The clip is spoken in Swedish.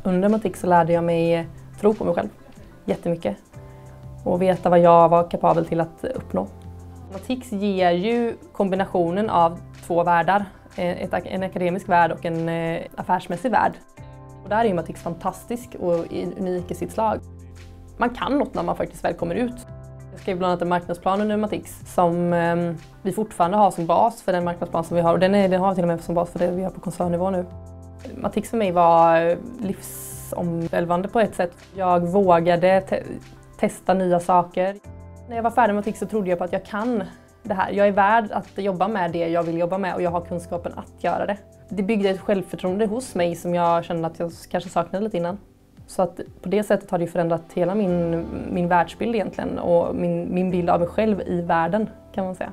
Under Matix så lärde jag mig tro på mig själv jättemycket och veta vad jag var kapabel till att uppnå. Matix ger ju kombinationen av två världar, en akademisk värld och en affärsmässig värld. Och där är ju Matix fantastisk och unik i sitt slag. Man kan något när man faktiskt väl kommer ut. Jag skrev bland annat en marknadsplan under Matix som vi fortfarande har som bas för den marknadsplan som vi har. Och den har vi till och med som bas för det vi har på koncernnivå nu. Matix för mig var livsomvälvande på ett sätt. Jag vågade testa nya saker. När jag var färdig med Matix så trodde jag på att jag kan det här. Jag är värd att jobba med det jag vill jobba med och jag har kunskapen att göra det. Det byggde ett självförtroende hos mig som jag kände att jag kanske saknade lite innan. Så att på det sättet har det förändrat hela min världsbild egentligen och min bild av mig själv i världen kan man säga.